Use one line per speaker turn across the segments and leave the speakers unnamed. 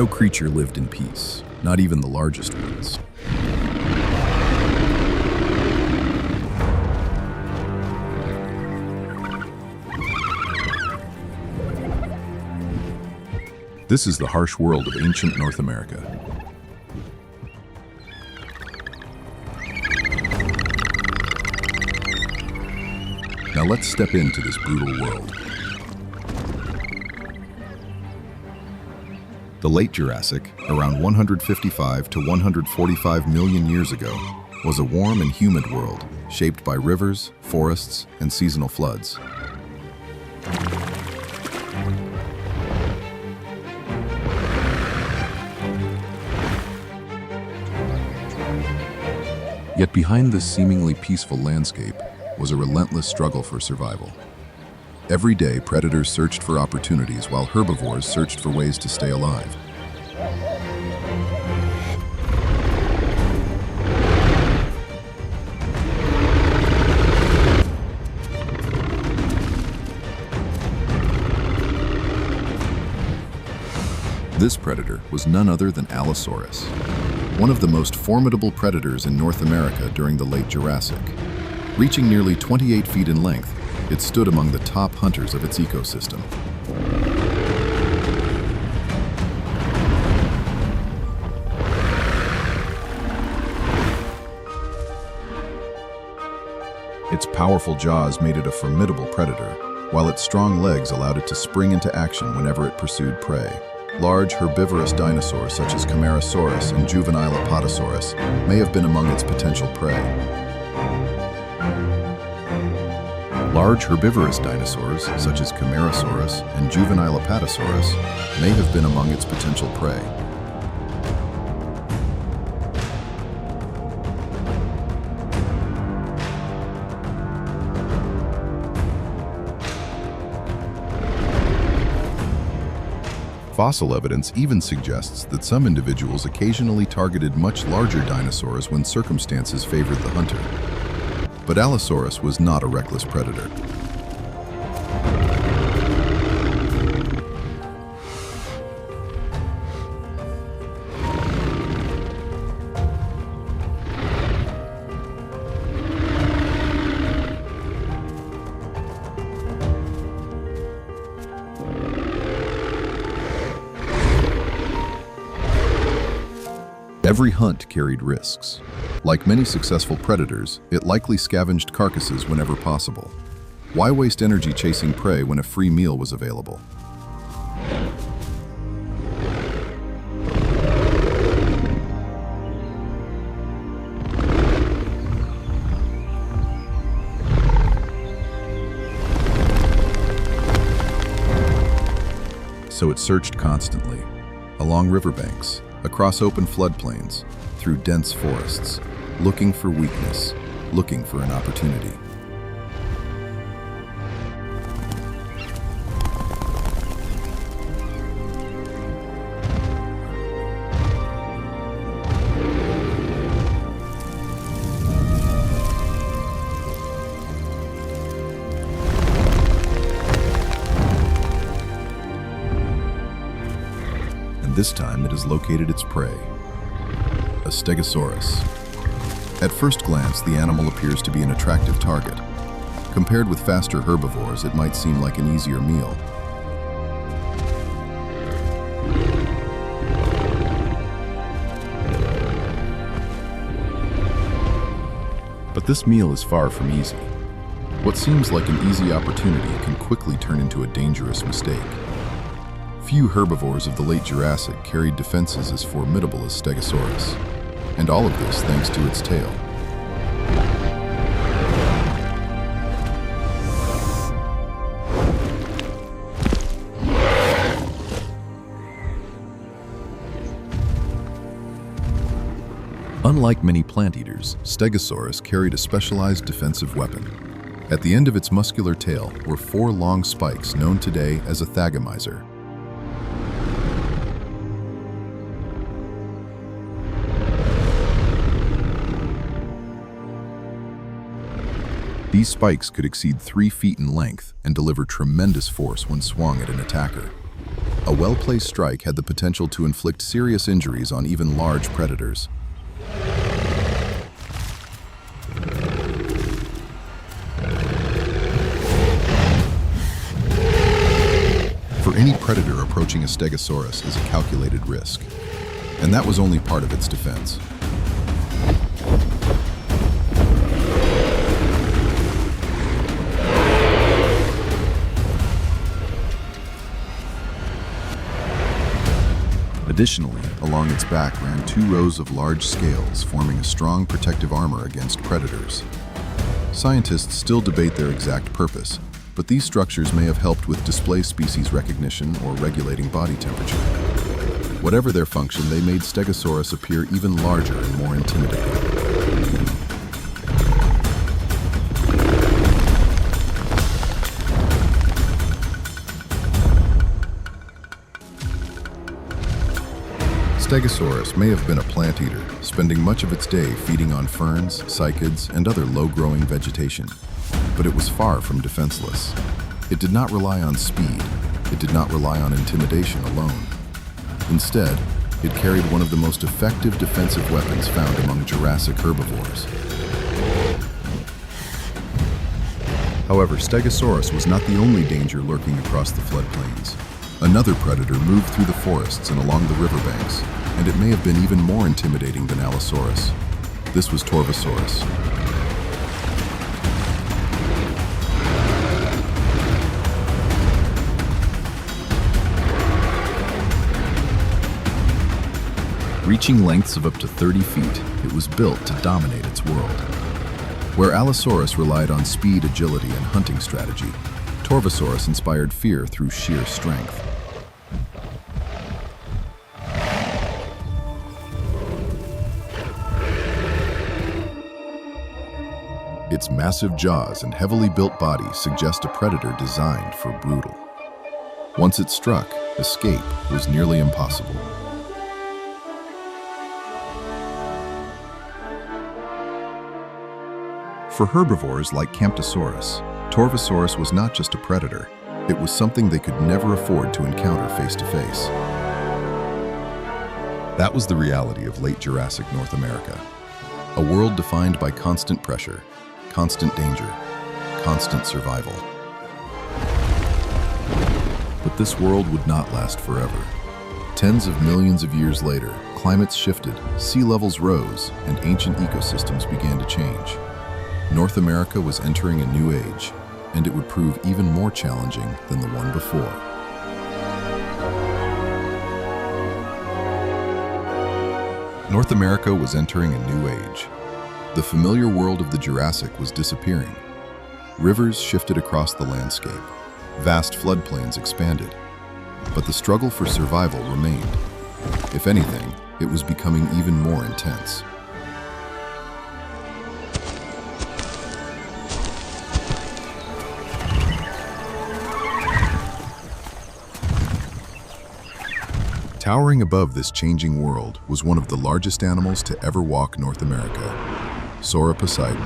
No creature lived in peace, not even the largest ones. This is the harsh world of ancient North America. Now let's step into this brutal world. The late Jurassic, around 155 to 145 million years ago, was a warm and humid world, shaped by rivers, forests, and seasonal floods. Yet behind this seemingly peaceful landscape was a relentless struggle for survival. Every day, predators searched for opportunities while herbivores searched for ways to stay alive. This predator was none other than Allosaurus, one of the most formidable predators in North America during the late Jurassic. Reaching nearly 28 feet in length, it stood among the top hunters of its ecosystem. Its powerful jaws made it a formidable predator, while its strong legs allowed it to spring into action whenever it pursued prey. Large herbivorous dinosaurs such as Camarasaurus and juvenile Apatosaurus may have been among its potential prey. Large herbivorous dinosaurs such as Camarasaurus and juvenile Apatosaurus may have been among its potential prey. Fossil evidence even suggests that some individuals occasionally targeted much larger dinosaurs when circumstances favored the hunter. But Allosaurus was not a reckless predator. Every hunt carried risks. Like many successful predators, it likely scavenged carcasses whenever possible. Why waste energy chasing prey when a free meal was available? So it searched constantly, along riverbanks, across open floodplains, through dense forests, looking for weakness, looking for an opportunity. This time it has located its prey, a Stegosaurus. At first glance, the animal appears to be an attractive target. Compared with faster herbivores, it might seem like an easier meal. But this meal is far from easy. What seems like an easy opportunity can quickly turn into a dangerous mistake. Few herbivores of the late Jurassic carried defenses as formidable as Stegosaurus, and all of this thanks to its tail. Unlike many plant eaters, Stegosaurus carried a specialized defensive weapon. At the end of its muscular tail were 4 long spikes known today as a thagomizer. These spikes could exceed 3 feet in length and deliver tremendous force when swung at an attacker. A well-placed strike had the potential to inflict serious injuries on even large predators. For any predator approaching a Stegosaurus is a calculated risk, and that was only part of its defense. Additionally, along its back ran 2 rows of large scales, forming a strong protective armor against predators. Scientists still debate their exact purpose, but these structures may have helped with display species recognition or regulating body temperature. Whatever their function, they made Stegosaurus appear even larger and more intimidating. Stegosaurus may have been a plant eater, spending much of its day feeding on ferns, cycads, and other low-growing vegetation. But it was far from defenseless. It did not rely on speed. It did not rely on intimidation alone. Instead, it carried one of the most effective defensive weapons found among Jurassic herbivores. However, Stegosaurus was not the only danger lurking across the floodplains. Another predator moved through the forests and along the riverbanks, and it may have been even more intimidating than Allosaurus. This was Torvosaurus. Reaching lengths of up to 30 feet, it was built to dominate its world. Where Allosaurus relied on speed, agility, and hunting strategy, Torvosaurus inspired fear through sheer strength. Its massive jaws and heavily built body suggest a predator designed for brutal. Once it struck, escape was nearly impossible. For herbivores like Camptosaurus, Torvosaurus was not just a predator, it was something they could never afford to encounter face to face. That was the reality of late Jurassic North America. A world defined by constant pressure, constant danger, constant survival. But this world would not last forever. Tens of millions of years later, climates shifted, sea levels rose, and ancient ecosystems began to change. North America was entering a new age, and it would prove even more challenging than the one before. North America was entering a new age. The familiar world of the Jurassic was disappearing. Rivers shifted across the landscape. Vast floodplains expanded. But the struggle for survival remained. If anything, it was becoming even more intense. Towering above this changing world was one of the largest animals to ever walk North America, Sauroposeidon.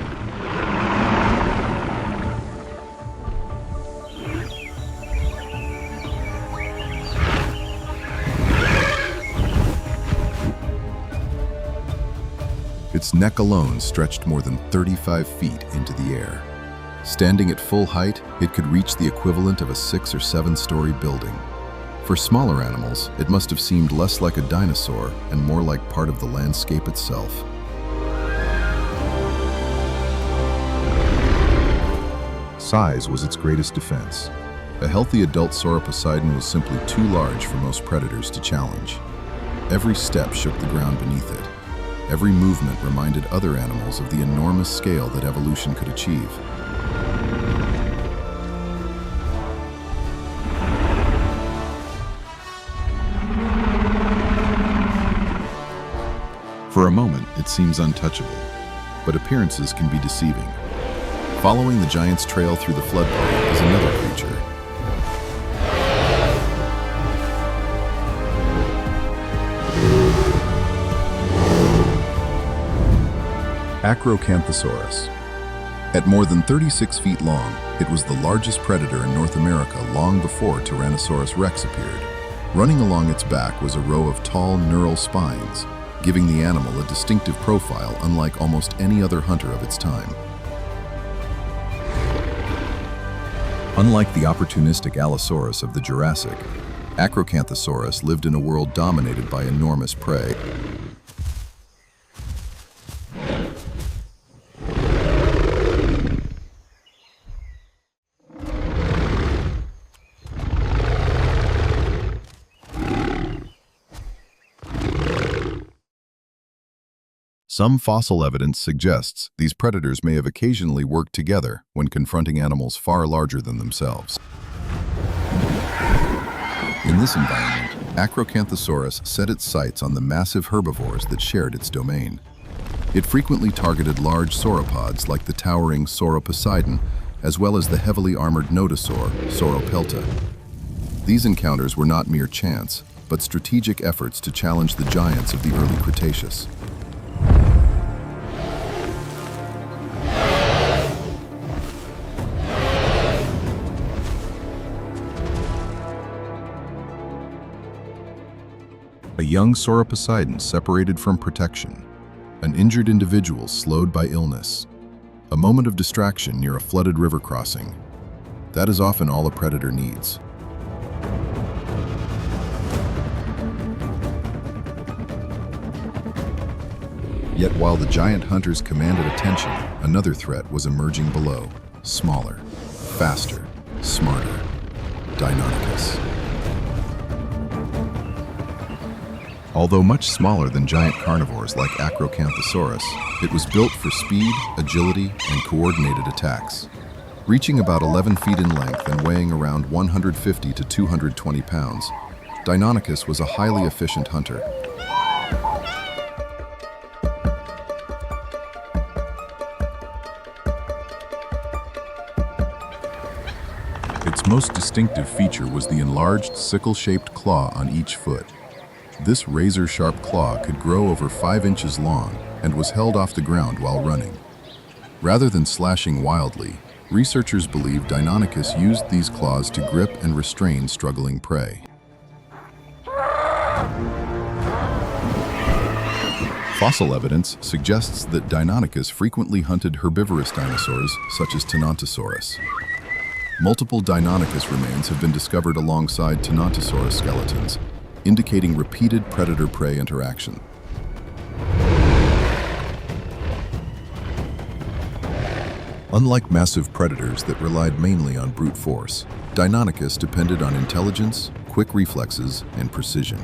Its neck alone stretched more than 35 feet into the air. Standing at full height, it could reach the equivalent of a 6- or 7-story building. For smaller animals, it must have seemed less like a dinosaur and more like part of the landscape itself. Size was its greatest defense. A healthy adult Sauroposeidon was simply too large for most predators to challenge. Every step shook the ground beneath it. Every movement reminded other animals of the enormous scale that evolution could achieve. For a moment, it seems untouchable, but appearances can be deceiving. Following the giant's trail through the floodplain is another creature. Acrocanthosaurus. At more than 36 feet long, it was the largest predator in North America long before Tyrannosaurus rex appeared. Running along its back was a row of tall neural spines, giving the animal a distinctive profile unlike almost any other hunter of its time. Unlike the opportunistic Allosaurus of the Jurassic, Acrocanthosaurus lived in a world dominated by enormous prey. Some fossil evidence suggests these predators may have occasionally worked together when confronting animals far larger than themselves. In this environment, Acrocanthosaurus set its sights on the massive herbivores that shared its domain. It frequently targeted large sauropods like the towering Sauroposeidon, as well as the heavily armored nodosaur, Sauropelta. These encounters were not mere chance, but strategic efforts to challenge the giants of the early Cretaceous. A young Sauroposeidon separated from protection, an injured individual slowed by illness, a moment of distraction near a flooded river crossing. That is often all a predator needs. Yet while the giant hunters commanded attention, another threat was emerging below, smaller, faster, smarter, Deinonychus. Although much smaller than giant carnivores like Acrocanthosaurus, it was built for speed, agility, and coordinated attacks. Reaching about 11 feet in length and weighing around 150 to 220 pounds, Deinonychus was a highly efficient hunter. Its most distinctive feature was the enlarged sickle-shaped claw on each foot. This razor-sharp claw could grow over 5 inches long and was held off the ground while running. Rather than slashing wildly, researchers believe Deinonychus used these claws to grip and restrain struggling prey. Fossil evidence suggests that Deinonychus frequently hunted herbivorous dinosaurs such as Tenontosaurus. Multiple Deinonychus remains have been discovered alongside Tenontosaurus skeletons, indicating repeated predator-prey interaction. Unlike massive predators that relied mainly on brute force, Deinonychus depended on intelligence, quick reflexes, and precision.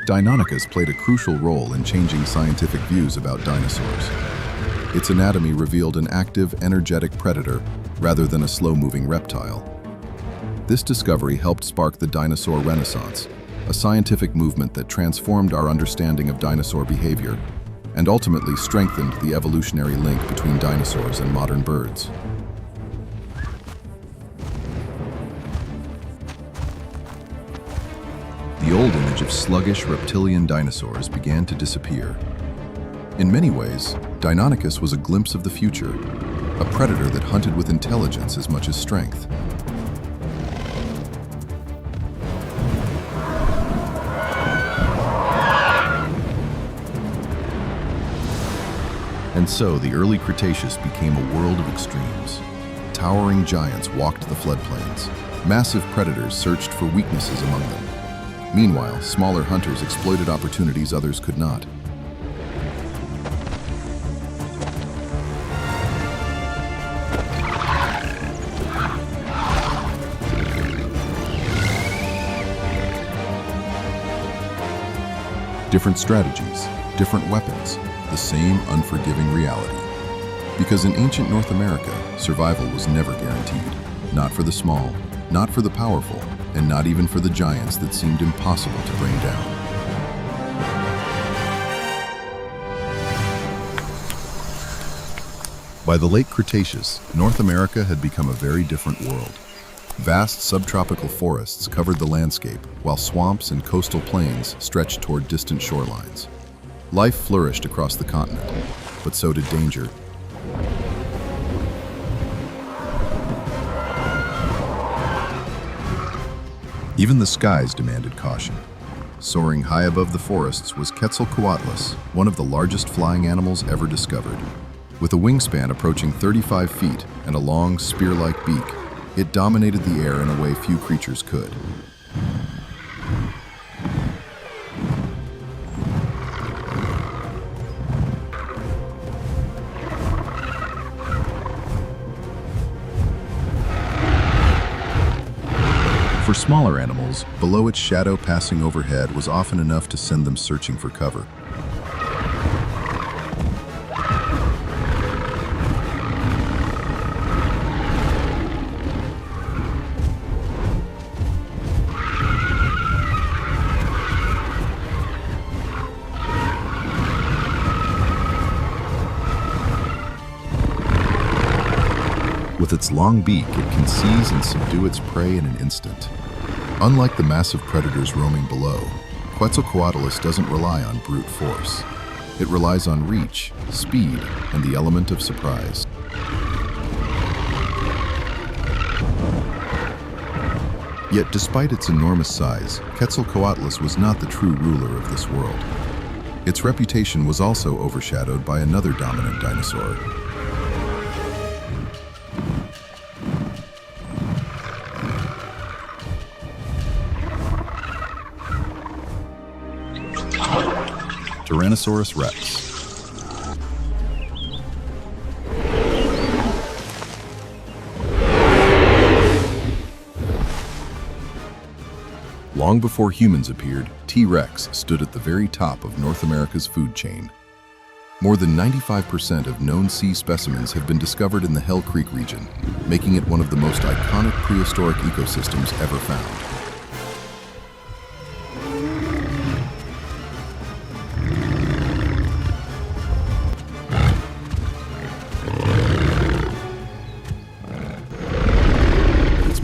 Deinonychus played a crucial role in changing scientific views about dinosaurs. Its anatomy revealed an active, energetic predator rather than a slow-moving reptile. This discovery helped spark the dinosaur renaissance, a scientific movement that transformed our understanding of dinosaur behavior and ultimately strengthened the evolutionary link between dinosaurs and modern birds. The old image of sluggish reptilian dinosaurs began to disappear. In many ways, Deinonychus was a glimpse of the future, a predator that hunted with intelligence as much as strength. And so the early Cretaceous became a world of extremes. Towering giants walked the floodplains. Massive predators searched for weaknesses among them. Meanwhile, smaller hunters exploited opportunities others could not. Different strategies, different weapons, the same unforgiving reality. Because in ancient North America, survival was never guaranteed. Not for the small, not for the powerful, and not even for the giants that seemed impossible to bring down. By the late Cretaceous, North America had become a very different world. Vast subtropical forests covered the landscape, while swamps and coastal plains stretched toward distant shorelines. Life flourished across the continent, but so did danger. Even the skies demanded caution. Soaring high above the forests was Quetzalcoatlus, one of the largest flying animals ever discovered. With a wingspan approaching 35 feet and a long, spear-like beak, it dominated the air in a way few creatures could. For smaller animals, below its shadow passing overhead was often enough to send them searching for cover. With its long beak, it can seize and subdue its prey in an instant. Unlike the massive predators roaming below, Quetzalcoatlus doesn't rely on brute force. It relies on reach, speed, and the element of surprise. Yet despite its enormous size, Quetzalcoatlus was not the true ruler of this world. Its reputation was also overshadowed by another dominant dinosaur, Tyrannosaurus rex. Long before humans appeared, T-Rex stood at the very top of North America's food chain. More than 95% of known sea specimens have been discovered in the Hell Creek region, making it one of the most iconic prehistoric ecosystems ever found.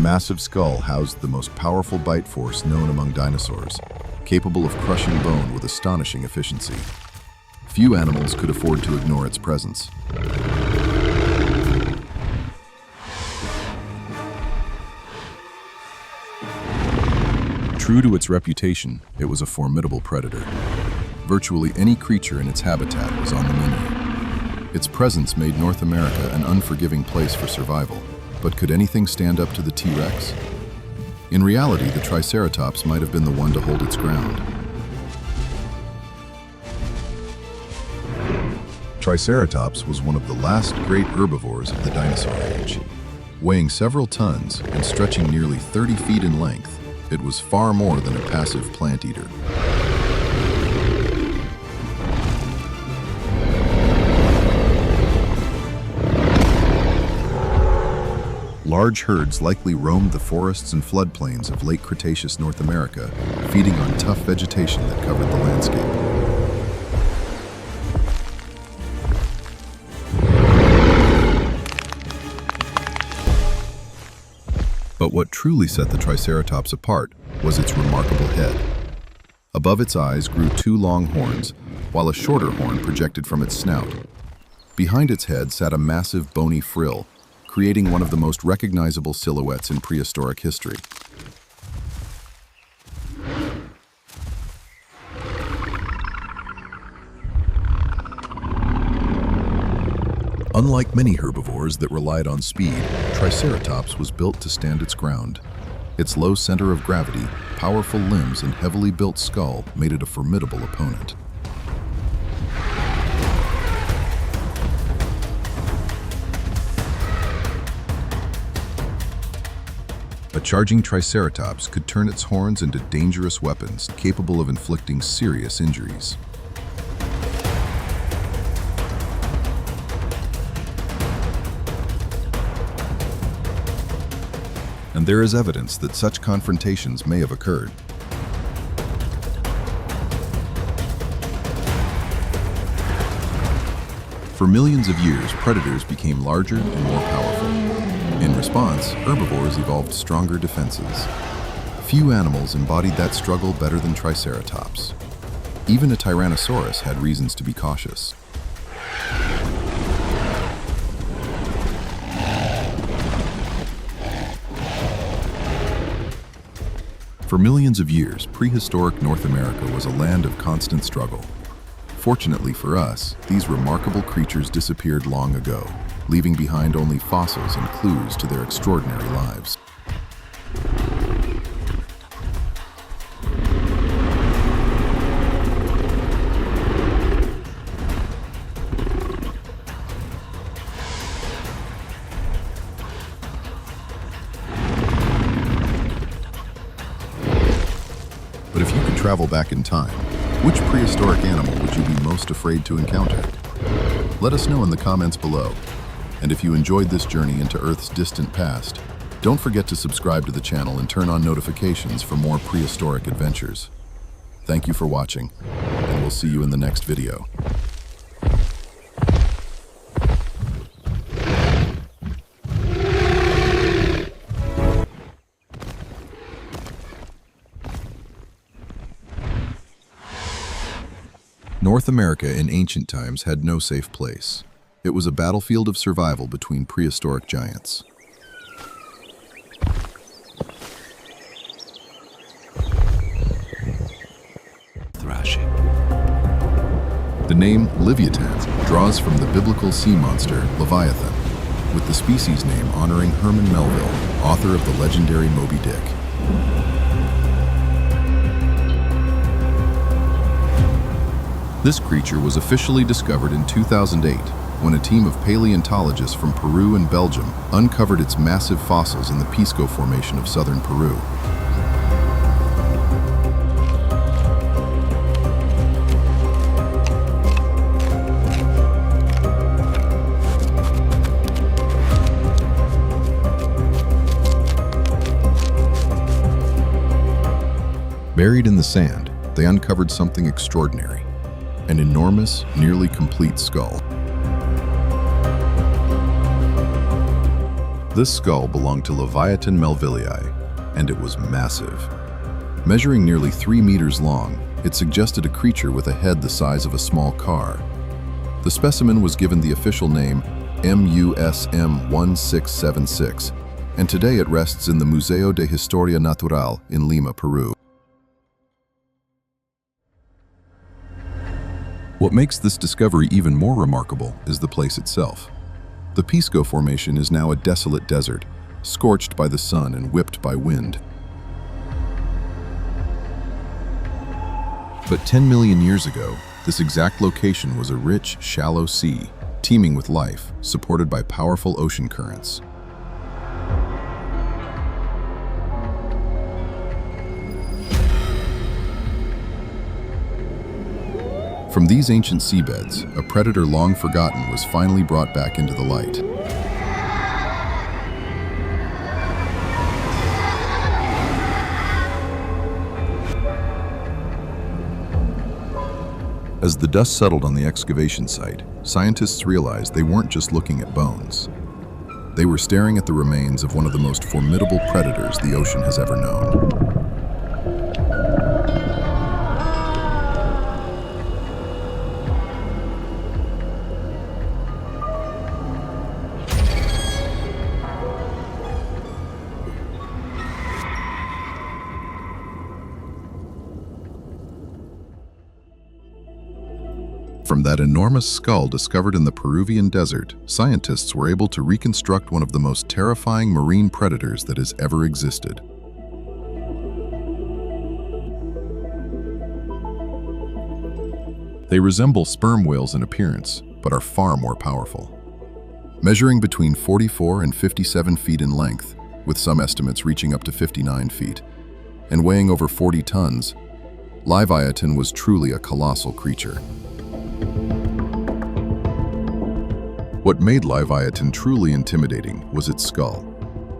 Massive skull housed the most powerful bite force known among dinosaurs, capable of crushing bone with astonishing efficiency. Few animals could afford to ignore its presence. True to its reputation, it was a formidable predator. Virtually any creature in its habitat was on the menu. Its presence made North America an unforgiving place for survival. But could anything stand up to the T-Rex? In reality, the Triceratops might have been the one to hold its ground. Triceratops was one of the last great herbivores of the dinosaur age. Weighing several tons and stretching nearly 30 feet in length, it was far more than a passive plant eater. Large herds likely roamed the forests and floodplains of late Cretaceous North America, feeding on tough vegetation that covered the landscape. But what truly set the Triceratops apart was its remarkable head. Above its eyes grew two long horns, while a shorter horn projected from its snout. Behind its head sat a massive bony frill, creating one of the most recognizable silhouettes in prehistoric history. Unlike many herbivores that relied on speed, Triceratops was built to stand its ground. Its low center of gravity, powerful limbs, and heavily built skull made it a formidable opponent. A charging Triceratops could turn its horns into dangerous weapons capable of inflicting serious injuries. And there is evidence that such confrontations may have occurred. For millions of years, predators became larger and more powerful. In response, herbivores evolved stronger defenses. Few animals embodied that struggle better than Triceratops. Even a Tyrannosaurus had reasons to be cautious. For millions of years, prehistoric North America was a land of constant struggle. Fortunately for us, these remarkable creatures disappeared long ago, leaving behind only fossils and clues to their extraordinary lives. But if you could travel back in time, which prehistoric animal would you be most afraid to encounter? Let us know in the comments below. And if you enjoyed this journey into Earth's distant past, don't forget to subscribe to the channel and turn on notifications for more prehistoric adventures. Thank you for watching, and we'll see you in the next video. North America in ancient times had no safe place. It was a battlefield of survival between prehistoric giants.
Thrashing.
The name Leviathan draws from the biblical sea monster Leviathan, with the species name honoring Herman Melville, author of the legendary Moby Dick. This creature was officially discovered in 2008 when a team of paleontologists from Peru and Belgium uncovered its massive fossils in the Pisco Formation of southern Peru. Buried in the sand, they uncovered something extraordinary. An enormous, nearly complete skull. This skull belonged to Leviathan melvillei, and it was massive. Measuring nearly 3 meters long, it suggested a creature with a head the size of a small car. The specimen was given the official name MUSM 1676, and today it rests in the Museo de Historia Natural in Lima, Peru. What makes this discovery even more remarkable is the place itself. The Pisco Formation is now a desolate desert, scorched by the sun and whipped by wind. But 10 million years ago, this exact location was a rich, shallow sea, teeming with life, supported by powerful ocean currents. From these ancient seabeds, a predator long forgotten was finally brought back into the light. As the dust settled on the excavation site, scientists realized they weren't just looking at bones. They were staring at the remains of one of the most formidable predators the ocean has ever known. From that enormous skull discovered in the Peruvian desert, scientists were able to reconstruct one of the most terrifying marine predators that has ever existed. They resemble sperm whales in appearance, but are far more powerful. Measuring between 44 and 57 feet in length, with some estimates reaching up to 59 feet, and weighing over 40 tons, Leviathan was truly a colossal creature. What made Leviathan truly intimidating was its skull.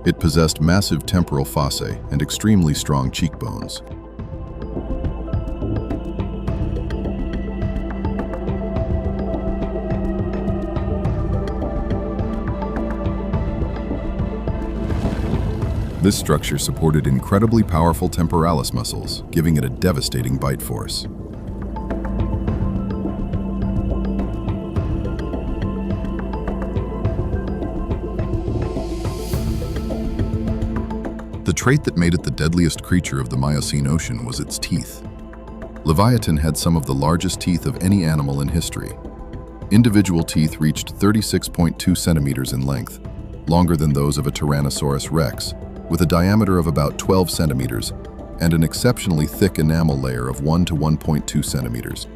It possessed massive temporal fossae and extremely strong cheekbones. This structure supported incredibly powerful temporalis muscles, giving it a devastating bite force. The trait that made it the deadliest creature of the Miocene Ocean was its teeth. Leviathan had some of the largest teeth of any animal in history. Individual teeth reached 36.2 centimeters in length, longer than those of a Tyrannosaurus rex, with a diameter of about 12 centimeters and an exceptionally thick enamel layer of 1 to 1.2 centimeters.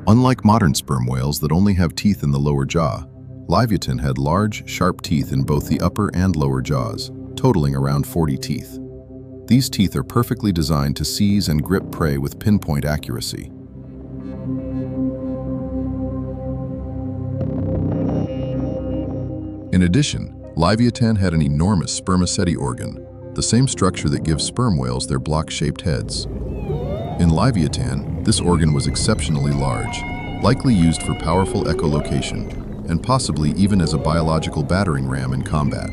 Unlike modern sperm whales that only have teeth in the lower jaw, Leviathan had large, sharp teeth in both the upper and lower jaws, totaling around 40 teeth. These teeth are perfectly designed to seize and grip prey with pinpoint accuracy. In addition, Leviathan had an enormous spermaceti organ, the same structure that gives sperm whales their block-shaped heads. In Leviathan, this organ was exceptionally large, likely used for powerful echolocation, and possibly even as a biological battering ram in combat.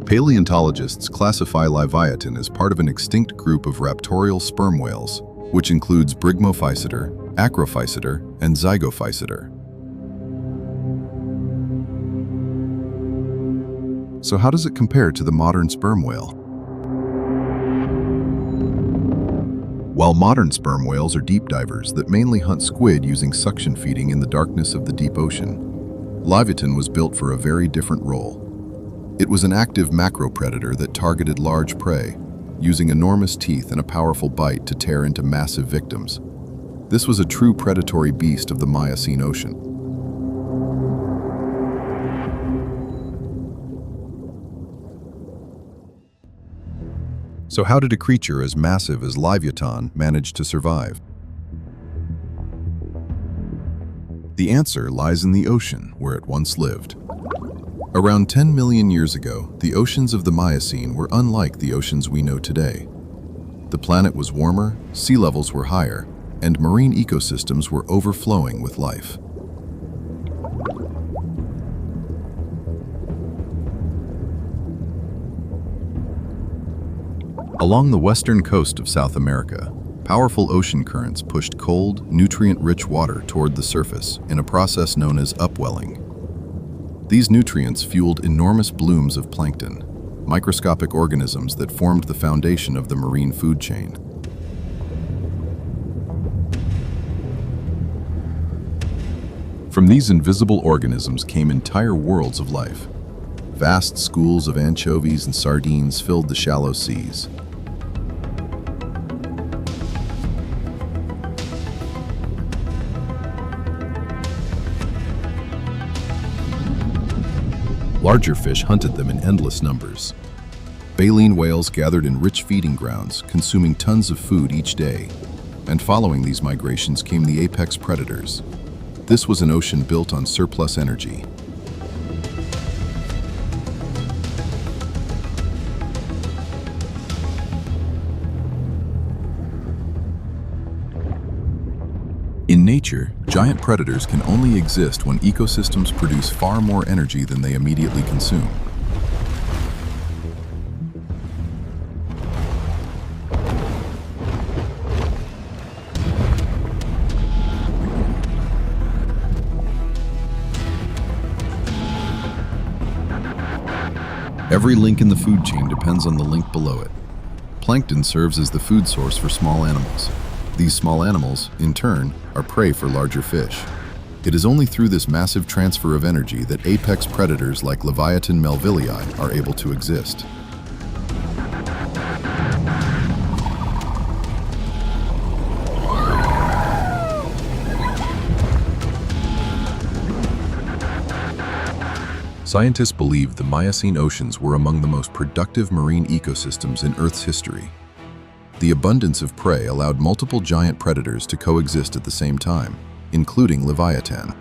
Paleontologists classify Leviathan as part of an extinct group of raptorial sperm whales, which includes Brygmophyseter, Acrophyseter, and Zygophyseter. So how does it compare to the modern sperm whale? While modern sperm whales are deep divers that mainly hunt squid using suction feeding in the darkness of the deep ocean, Leviathan was built for a very different role. It was an active macropredator that targeted large prey, using enormous teeth and a powerful bite to tear into massive victims. This was a true predatory beast of the Miocene Ocean. So how did a creature as massive as Leviathan manage to survive? The answer lies in the ocean where it once lived. Around 10 million years ago, the oceans of the Miocene were unlike the oceans we know today. The planet was warmer, sea levels were higher, and marine ecosystems were overflowing with life. Along the western coast of South America, powerful ocean currents pushed cold, nutrient-rich water toward the surface in a process known as upwelling. These nutrients fueled enormous blooms of plankton, microscopic organisms that formed the foundation of the marine food chain. From these invisible organisms came entire worlds of life. Vast schools of anchovies and sardines filled the shallow seas. Larger fish hunted them in endless numbers. Baleen whales gathered in rich feeding grounds, consuming tons of food each day. And following these migrations came the apex predators. This was an ocean built on surplus energy. In nature, giant predators can only exist when ecosystems produce far more energy than they immediately consume. Every link in the food chain depends on the link below it. Plankton serves as the food source for small animals. These small animals, in turn, are prey for larger fish. It is only through this massive transfer of energy that apex predators like Leviathan melvillei are able to exist. Scientists believe the Miocene oceans were among the most productive marine ecosystems in Earth's history. The abundance of prey allowed multiple giant predators to coexist at the same time, including Leviathan.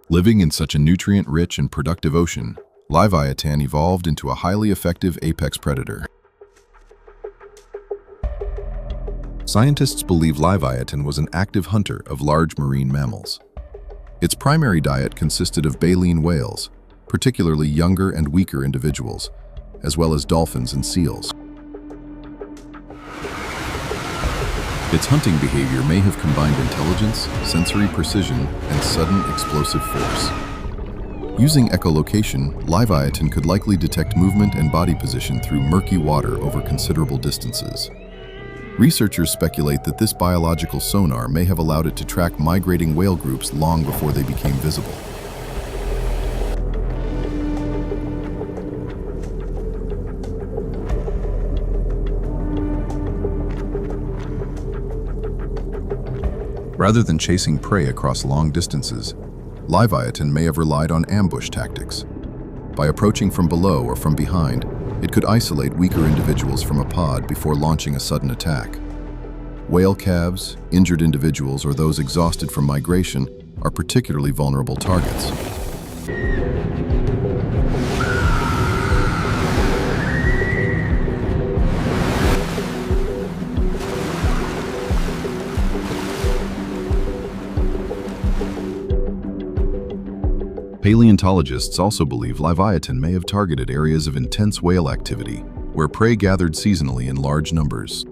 Living in such a nutrient-rich and productive ocean, Leviathan evolved into a highly effective apex predator. Scientists believe Leviathan was an active hunter of large marine mammals. Its primary diet consisted of baleen whales, particularly younger and weaker individuals, as well as dolphins and seals. Its hunting behavior may have combined intelligence, sensory precision, and sudden explosive force. Using echolocation, Leviathan could likely detect movement and body position through murky water over considerable distances. Researchers speculate that this biological sonar may have allowed it to track migrating whale groups long before they became visible. Rather than chasing prey across long distances, Leviathan may have relied on ambush tactics. By approaching from below or from behind, it could isolate weaker individuals from a pod before launching a sudden attack. Whale calves, injured individuals, or those exhausted from migration are particularly vulnerable targets. Paleontologists also believe Leviathan may have targeted areas of intense whale activity, where prey gathered seasonally in large numbers.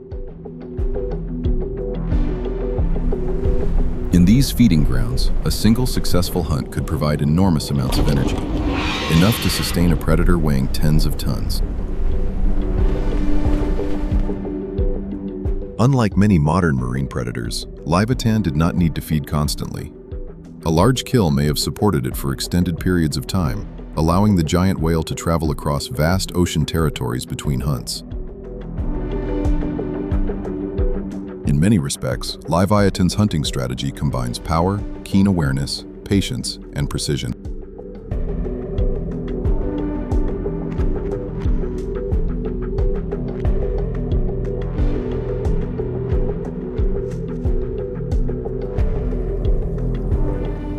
In these feeding grounds, a single successful hunt could provide enormous amounts of energy, enough to sustain a predator weighing tens of tons. Unlike many modern marine predators, Leviathan did not need to feed constantly. A large kill may have supported it for extended periods of time, allowing the giant whale to travel across vast ocean territories between hunts. In many respects, Leviathan's hunting strategy combines power, keen awareness, patience, and precision.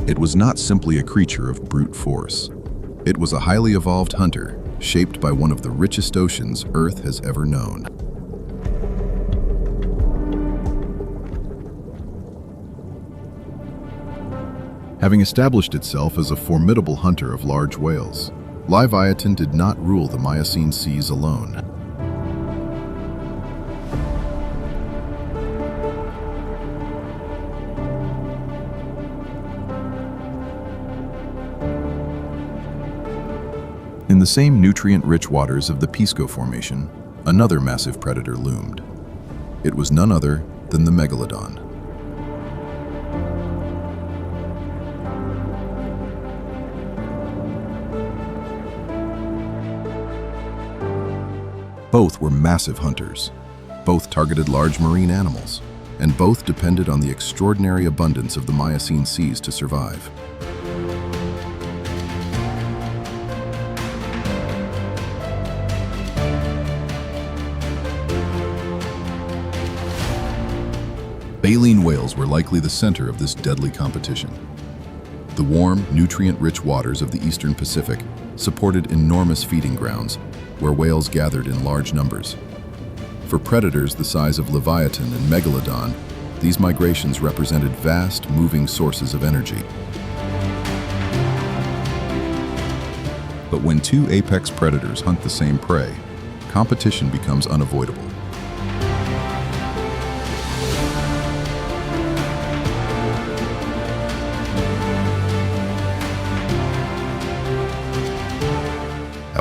It was not simply a creature of brute force. It was a highly evolved hunter, shaped by one of the richest oceans Earth has ever known. Having established itself as a formidable hunter of large whales, Leviathan did not rule the Miocene seas alone. In the same nutrient-rich waters of the Pisco Formation, another massive predator loomed. It was none other than the megalodon. Both were massive hunters. Both targeted large marine animals, and both depended on the extraordinary abundance of the Miocene seas to survive. Baleen whales were likely the center of this deadly competition. The warm, nutrient-rich waters of the eastern Pacific supported enormous feeding grounds where whales gathered in large numbers. For predators the size of Leviathan and Megalodon, these migrations represented vast, moving sources of energy. But when two apex predators hunt the same prey, competition becomes unavoidable.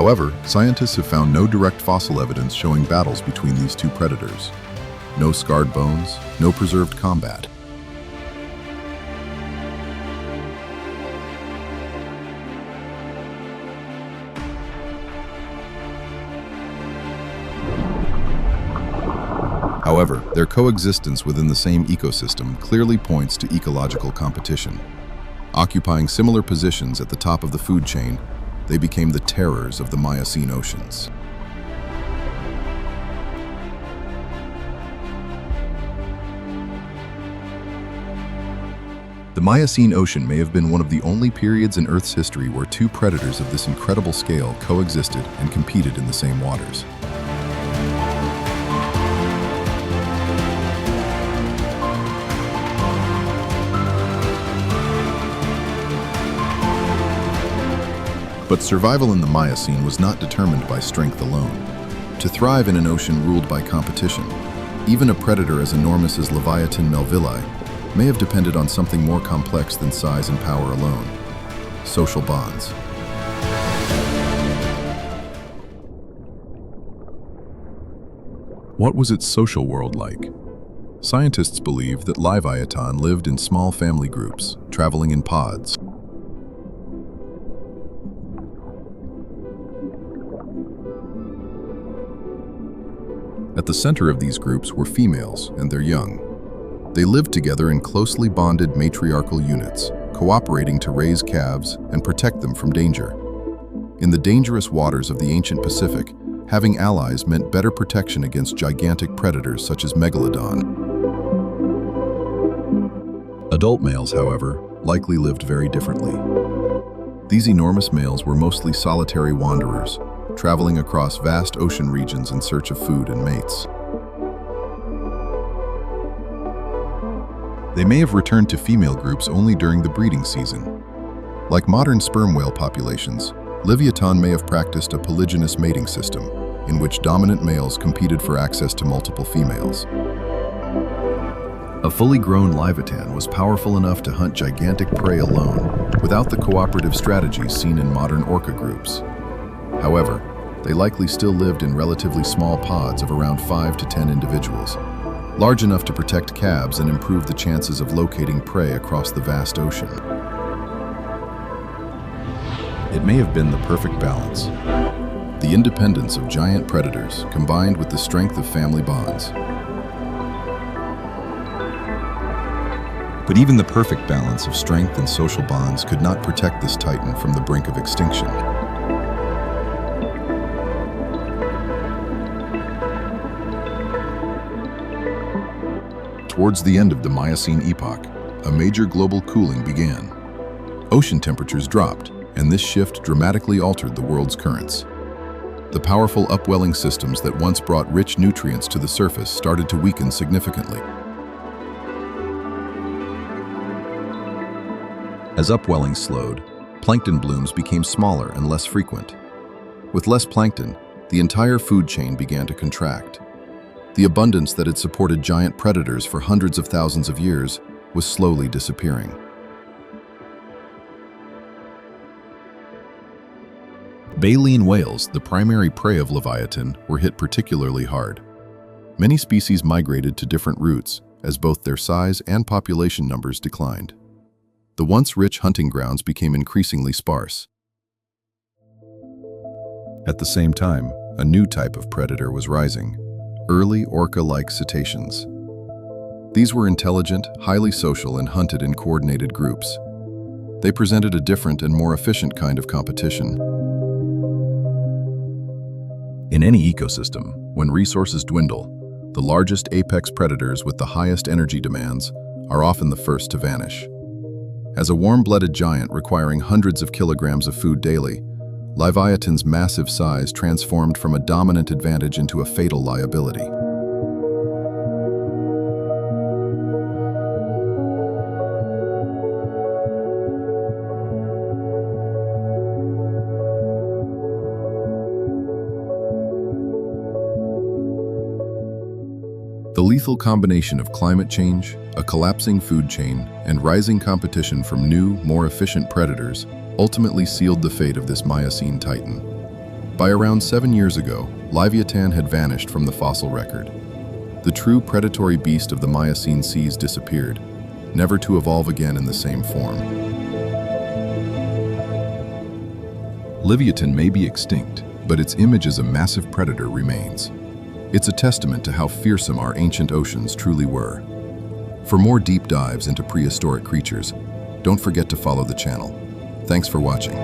However, scientists have found no direct fossil evidence showing battles between these two predators. No scarred bones, no preserved combat. However, their coexistence within the same ecosystem clearly points to ecological competition. Occupying similar positions at the top of the food chain, they became the terrors of the Miocene oceans. The Miocene Ocean may have been one of the only periods in Earth's history where two predators of this incredible scale coexisted and competed in the same waters. But survival in the Miocene was not determined by strength alone. To thrive in an ocean ruled by competition, even a predator as enormous as Leviathan melvilli may have depended on something more complex than size and power alone: social bonds. What was its social world like? Scientists believe that Leviathan lived in small family groups, traveling in pods. At the center of these groups were females and their young. They lived together in closely bonded matriarchal units, cooperating to raise calves and protect them from danger. In the dangerous waters of the ancient Pacific, having allies meant better protection against gigantic predators such as Megalodon. Adult males, however, likely lived very differently. These enormous males were mostly solitary wanderers, traveling across vast ocean regions in search of food and mates. They may have returned to female groups only during the breeding season. Like modern sperm whale populations, Leviathan may have practiced a polygynous mating system, in which dominant males competed for access to multiple females. A fully grown Leviathan was powerful enough to hunt gigantic prey alone, without the cooperative strategies seen in modern orca groups. However, they likely still lived in relatively small pods of around 5 to 10 individuals, large enough to protect calves and improve the chances of locating prey across the vast ocean. It may have been the perfect balance. The independence of giant predators combined with the strength of family bonds. But even the perfect balance of strength and social bonds could not protect this titan from the brink of extinction. Towards the end of the Miocene epoch, a major global cooling began. Ocean temperatures dropped, and this shift dramatically altered the world's currents. The powerful upwelling systems that once brought rich nutrients to the surface started to weaken significantly. As upwelling slowed, plankton blooms became smaller and less frequent. With less plankton, the entire food chain began to contract. The abundance that had supported giant predators for hundreds of thousands of years was slowly disappearing. Baleen whales, the primary prey of Leviathan, were hit particularly hard. Many species migrated to different routes, as both their size and population numbers declined. The once rich hunting grounds became increasingly sparse. At the same time, a new type of predator was rising: early orca-like cetaceans. These were intelligent, highly social, and hunted in coordinated groups. They presented a different and more efficient kind of competition. In any ecosystem, when resources dwindle, the largest apex predators with the highest energy demands are often the first to vanish. As a warm-blooded giant requiring hundreds of kilograms of food daily, Leviathan's massive size transformed from a dominant advantage into a fatal liability. The lethal combination of climate change, a collapsing food chain, and rising competition from new, more efficient predators ultimately sealed the fate of this Miocene titan. By around 7 years ago, Leviathan had vanished from the fossil record. The true predatory beast of the Miocene seas disappeared, never to evolve again in the same form. Leviathan may be extinct, but its image as a massive predator remains. It's a testament to how fearsome our ancient oceans truly were. For more deep dives into prehistoric creatures, don't forget to follow the channel. Thanks for watching.